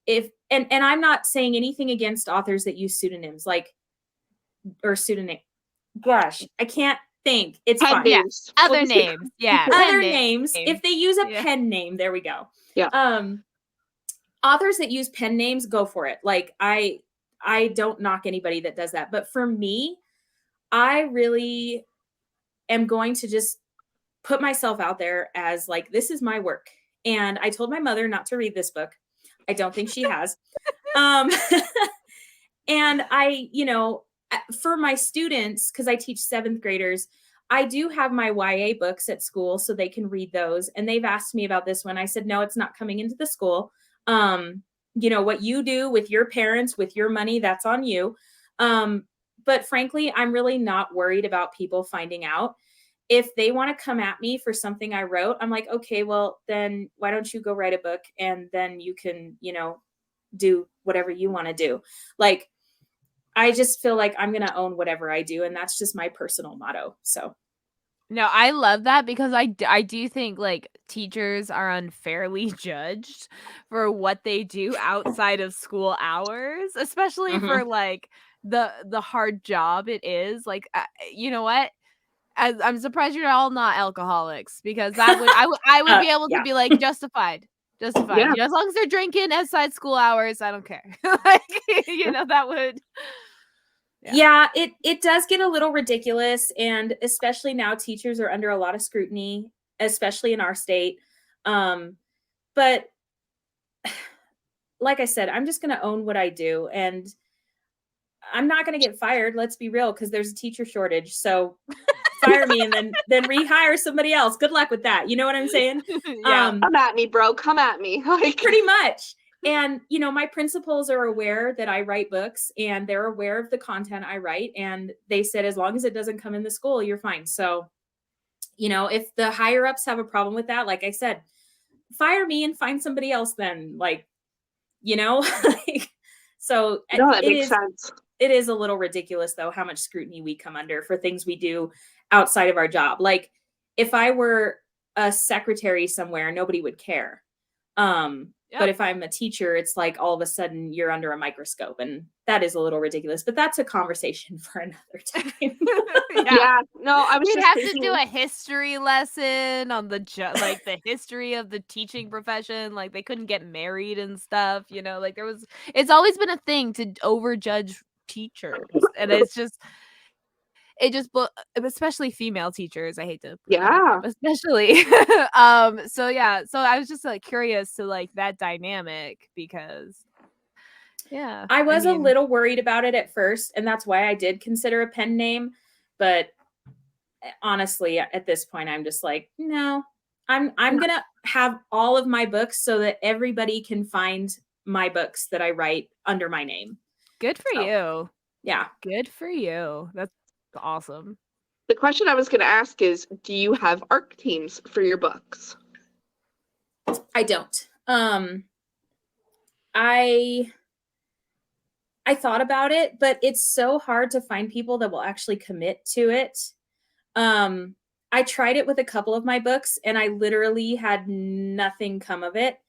Speaker 3: If and I'm not saying anything against authors that use pseudonyms like or pseudonym. Gosh, I can't think. It's
Speaker 2: Pen
Speaker 3: fine.
Speaker 1: Yeah.
Speaker 2: names.
Speaker 1: Other
Speaker 2: We'll just say
Speaker 1: names. Yeah.
Speaker 3: Other
Speaker 1: pen
Speaker 3: names. If they use a pen name, there we go.
Speaker 2: Yeah.
Speaker 3: Authors that use pen names, go for it. Like I don't knock anybody that does that. But for me, I really am going to just put myself out there as like, this is my work. And I told my mother not to read this book. I don't think she has. And I, for my students, because I teach 7th graders, I do have my YA books at school so they can read those. And they've asked me about this one. I said, no, it's not coming into the school. What you do with your parents, with your money, that's on you. But frankly, I'm really not worried about people finding out. If they want to come at me for something I wrote, I'm like, okay, well, then why don't you go write a book and then you can, do whatever you want to do. Like, I just feel like I'm going to own whatever I do. And that's just my personal motto. So.
Speaker 1: No, I love that because I do think like teachers are unfairly judged for what they do outside of school hours, especially for like the hard job it is. Like, you know what? I'm surprised you're all not alcoholics because I would be able to
Speaker 3: Yeah.
Speaker 1: be like justified.
Speaker 2: Yeah.
Speaker 1: As long as they're drinking outside school hours, I don't care. Like, that would.
Speaker 3: Yeah, it does get a little ridiculous, and especially now teachers are under a lot of scrutiny, especially in our state. But like I said, I'm just going to own what I do, and I'm not going to get fired. Let's be real, because there's a teacher shortage. So fire me and then rehire somebody else. Good luck with that. You know what I'm saying?
Speaker 1: Yeah.
Speaker 2: Come at me, bro. Come at me. Like,
Speaker 3: pretty much. And, my principals are aware that I write books and they're aware of the content I write. And they said, as long as it doesn't come in the school, you're fine. So, if the higher ups have a problem with that, like I said, fire me and find somebody else then, like, so
Speaker 2: no, that makes sense.
Speaker 3: It is a little ridiculous though, how much scrutiny we come under for things we do outside of our job. Like if I were a secretary somewhere, nobody would care. But if I'm a teacher, it's like all of a sudden you're under a microscope, and that is a little ridiculous, but that's a conversation for another time.
Speaker 2: Yeah. No, I was
Speaker 1: We'd
Speaker 2: just
Speaker 1: have
Speaker 2: thinking...
Speaker 1: to do a history lesson on the history of the teaching profession. Like they couldn't get married and stuff, like it's always been a thing to overjudge teachers. And especially female teachers. I hate to put that out there, but especially. So I was just like curious to like that dynamic because
Speaker 3: I was a little worried about it at first, and that's why I did consider a pen name. But honestly, at this point, I'm just like, no, I'm gonna have all of my books so that everybody can find my books that I write under my name.
Speaker 1: Good for you.
Speaker 3: Yeah.
Speaker 1: Good for you. That's awesome.
Speaker 2: The question I was going to ask is, do you have ARC teams for your books?
Speaker 3: I don't. I thought about it, but it's so hard to find people that will actually commit to it. I tried it with a couple of my books and I literally had nothing come of it.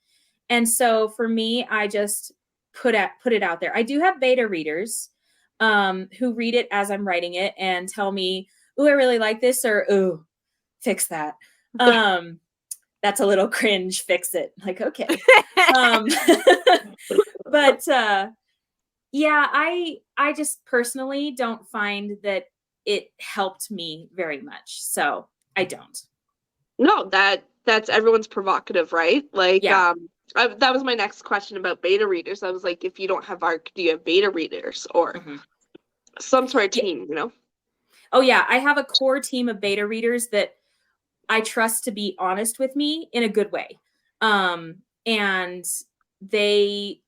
Speaker 3: And so for me, I just put it out there. I do have beta readers who read it as I'm writing it and tell me, "Ooh, I really like this," or "Ooh, fix that." That's a little cringe. Fix it. Like, okay. But yeah, I just personally don't find that it helped me very much. So I don't.
Speaker 2: No, that's everyone's prerogative, right? Like, that was my next question about beta readers. I was like, if you don't have ARC, do you have beta readers or some sort of team,
Speaker 3: Oh yeah, I have a core team of beta readers that I trust to be honest with me in a good way. And they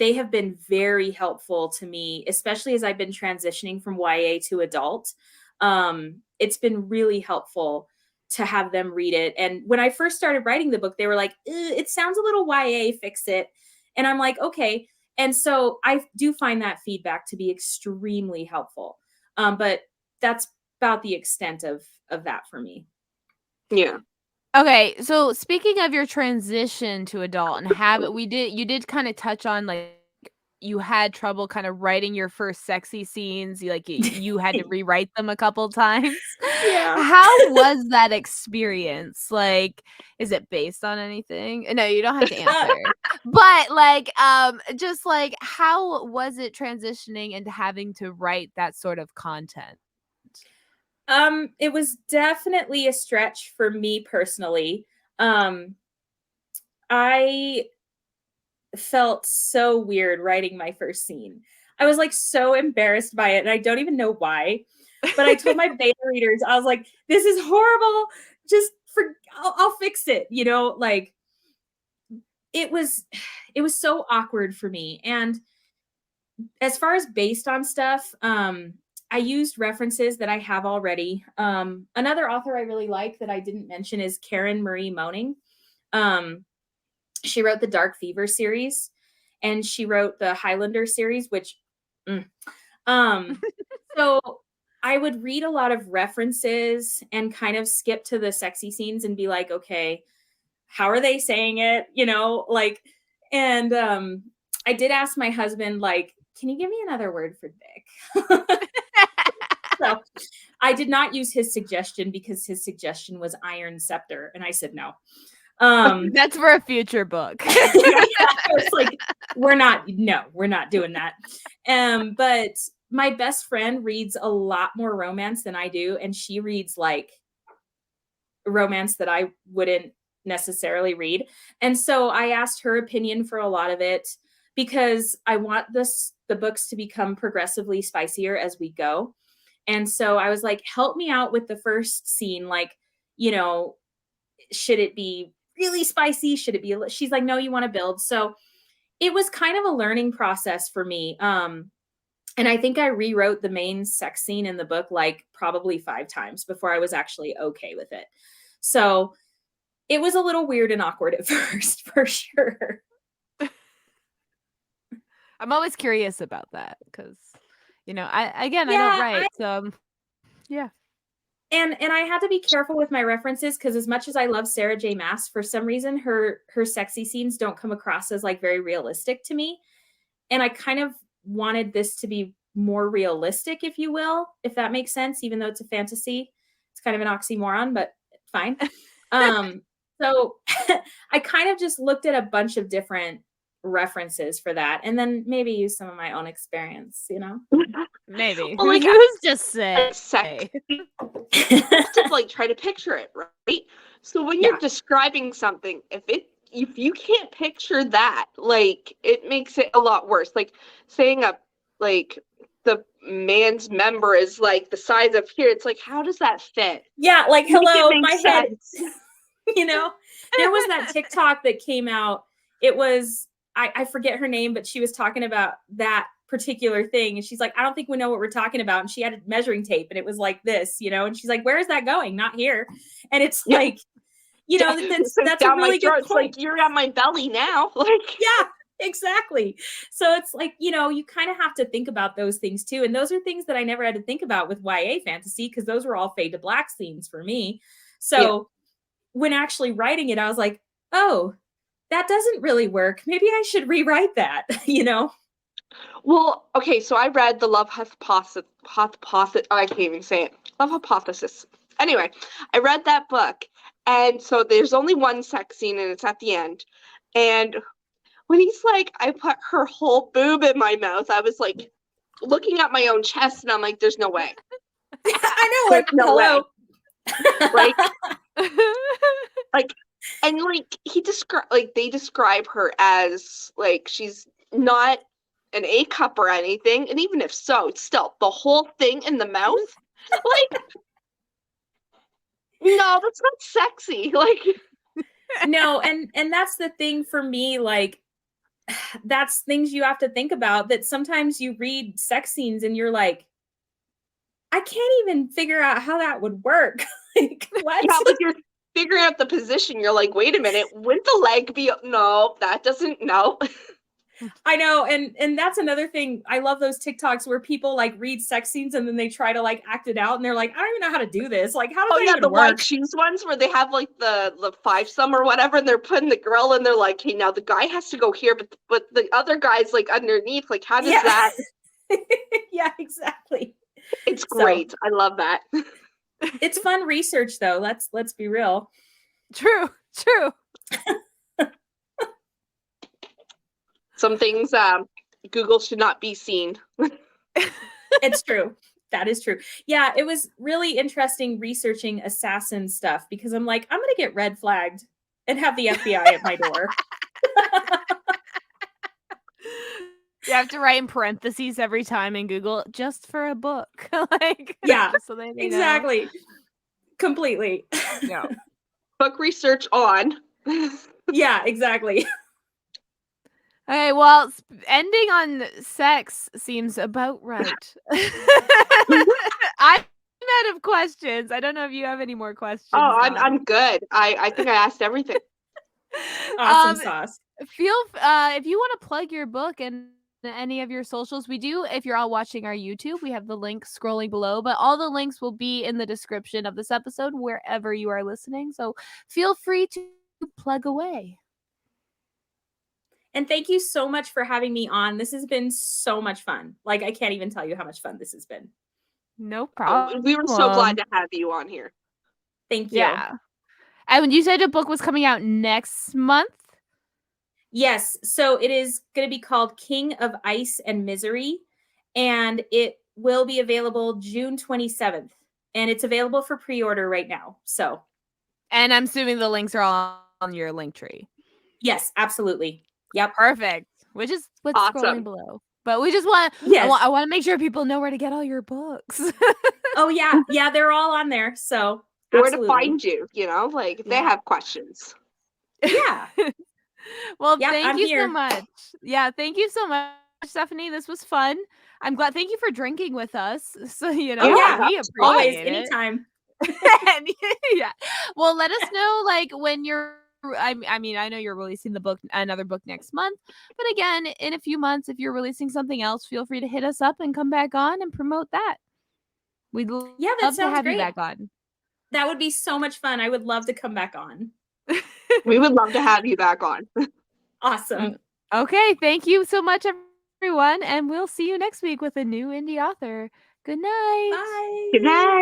Speaker 3: have been very helpful to me, especially as I've been transitioning from YA to adult. It's been really helpful to have them read it. And when I first started writing the book, they were like, it sounds a little YA, fix it. And I'm like, okay. And so I do find that feedback to be extremely helpful. But that's about the extent of that for me.
Speaker 2: Yeah.
Speaker 1: Okay, so speaking of your transition to adult and you did kind of touch on like you had trouble kind of writing your first sexy scenes, you had to rewrite them a couple times.
Speaker 3: Yeah.
Speaker 1: How was that experience? Like, is it based on anything? No, you don't have to answer. But, just, how was it transitioning into having to write that sort of content?
Speaker 3: It was definitely a stretch for me personally. I felt so weird writing my first scene. I was like so embarrassed by it, and I don't even know why. But I told my beta readers, I was like, "This is horrible. Just I'll fix it." You know, like it was, it was so awkward for me. And as far as based on stuff, I used references that I have already. Another author I really like that I didn't mention is Karen Marie Moning. Um, she wrote the Dark Fever series, and she wrote the Highlander series, which, um, so I would read a lot of references and kind of skip to the sexy scenes and be like, okay, how are they saying it? You know, like, and I did ask my husband, like, can you give me another word for dick? So I did not use his suggestion because his suggestion was Iron Scepter, and I said no.
Speaker 1: That's for a future book.
Speaker 3: It's like we're not doing that. But my best friend reads a lot more romance than I do, and she reads like romance that I wouldn't necessarily read. And so I asked her opinion for a lot of it because I want the books to become progressively spicier as we go. And so I was like, help me out with the first scene. Like, you know, should it be really spicy? Should it be, she's like, no, you want to build. So it was kind of a learning process for me. And I think I rewrote the main sex scene in the book like probably 5 times before I was actually okay with it. So it was a little weird and awkward at first, for sure.
Speaker 1: I'm always curious about that because, I don't
Speaker 3: Yeah,
Speaker 1: write, so yeah.
Speaker 3: and I had to be careful with my references because as much as I love Sarah J. Maas, for some reason her sexy scenes don't come across as like very realistic to me. And I kind of wanted this to be more realistic, if you will, if that makes sense, even though it's a fantasy. It's kind of an oxymoron, but fine. So I kind of just looked at a bunch of different references for that and then maybe use some of my own experience, you know?
Speaker 1: Maybe.
Speaker 2: Well, like,
Speaker 1: Who's just say?
Speaker 2: sex to like try to picture it, right? So when you're describing something, if you can't picture that, like it makes it a lot worse. Like saying the man's member is like the size of here, it's like, how does that fit?
Speaker 3: Yeah, like hello, my head. You know, there was that TikTok that came out. It was I forget her name, but she was talking about that particular thing. And she's like, I don't think we know what we're talking about. And she had a measuring tape and it was like this, you know, and she's like, where is that going? Not here. And it's like, you know, that's a really good point.
Speaker 2: It's like, you're at my belly now. Like,
Speaker 3: yeah, exactly. So it's like, you know, you kind of have to think about those things too. And those are things that I never had to think about with YA fantasy because those were all fade to black scenes for me. So when actually writing it, I was like, oh, that doesn't really work. Maybe I should rewrite that, you know?
Speaker 2: Well, okay, so I read the Love Hypothesis. I can't even say it. Love Hypothesis. Anyway, I read that book, and so there's only one sex scene, and it's at the end. And when he's like, I put her whole boob in my mouth, I was like looking at my own chest, and I'm like, there's no way.
Speaker 3: I know, like,
Speaker 2: no
Speaker 3: hello.
Speaker 2: Way. Like, and like they describe her as like she's not an A cup or anything, and even if so, it's still the whole thing in the mouth. Like, no, that's not sexy. Like,
Speaker 3: no, and that's the thing for me. Like, that's things you have to think about. That sometimes you read sex scenes and you're like, I can't even figure out how that would work. Like, what?
Speaker 2: Yeah, like you're figuring out the position. You're like, wait a minute, wouldn't the leg be? No, that doesn't. No.
Speaker 3: I know, and that's another thing. I love those TikToks where people like read sex scenes and then they try to like act it out, and they're like, I don't even know how to do this. Like, how does
Speaker 2: Oh
Speaker 3: that
Speaker 2: yeah,
Speaker 3: even
Speaker 2: the white
Speaker 3: work?
Speaker 2: shoes ones where they have like the fivesome or whatever, and they're putting the girl and they're like, hey, now the guy has to go here, but the other guy's like underneath. Like, how does
Speaker 3: Yeah.
Speaker 2: that?
Speaker 3: Yeah, exactly.
Speaker 2: It's
Speaker 3: So
Speaker 2: great. I love that.
Speaker 3: it's fun research though. Let's be real.
Speaker 1: True.
Speaker 2: Some things Google should not be seen.
Speaker 3: It's true. That is true. Yeah, it was really interesting researching assassin stuff because I'm like, I'm gonna get red flagged and have the FBI at my door.
Speaker 1: You have to write in parentheses every time in Google just for a book. Like,
Speaker 3: Yeah,
Speaker 1: so they know.
Speaker 3: exactly. Completely.
Speaker 1: Yeah.
Speaker 2: Book research on.
Speaker 3: Yeah, exactly.
Speaker 1: Okay, well, ending on sex seems about right. I'm out of questions. I don't know if you have any more questions.
Speaker 2: Oh,
Speaker 1: Dawn.
Speaker 2: I'm good. I think I asked everything.
Speaker 3: Awesome sauce.
Speaker 1: Feel if you want to plug your book and any of your socials, we do. If you're all watching our YouTube, we have the link scrolling below, but all the links will be in the description of this episode wherever you are listening. So feel free to plug away.
Speaker 3: And thank you so much for having me on. This has been so much fun. Like, I can't even tell you how much fun this has been.
Speaker 1: No problem.
Speaker 2: We were so glad to have you on here.
Speaker 3: Thank you.
Speaker 1: Yeah. And you said a book was coming out next month?
Speaker 3: Yes. So it is going to be called King of Ice and Misery, and it will be available June 27th. And it's available for pre-order right now. So.
Speaker 1: And I'm assuming the links are all on your link tree.
Speaker 3: Yes, absolutely. Yep.
Speaker 1: Perfect. Which is what's scrolling below. But we just want,
Speaker 3: yes.
Speaker 1: I want to make sure people know where to get all your books.
Speaker 3: Oh, yeah. Yeah, they're all on there. So
Speaker 2: where to find you, you know, like they have questions.
Speaker 3: Yeah.
Speaker 1: Well, thank you so much. Yeah, thank you so much, Stephanie. This was fun. I'm glad. Thank you for drinking with us. So, you know, we appreciate
Speaker 3: always,
Speaker 1: it.
Speaker 3: anytime.
Speaker 1: Yeah. Well, let us know like when you're I mean, I know you're releasing another book next month, but again, in a few months, if you're releasing something else, feel free to hit us up and come back on and promote that. We'd love to have you back on.
Speaker 3: That would be so much fun. I would love to come back on.
Speaker 2: We would love to have you back on.
Speaker 3: Awesome.
Speaker 1: Okay, thank you so much, everyone, and we'll see you next week with a new indie author. Good night.
Speaker 3: Bye.
Speaker 2: Good night.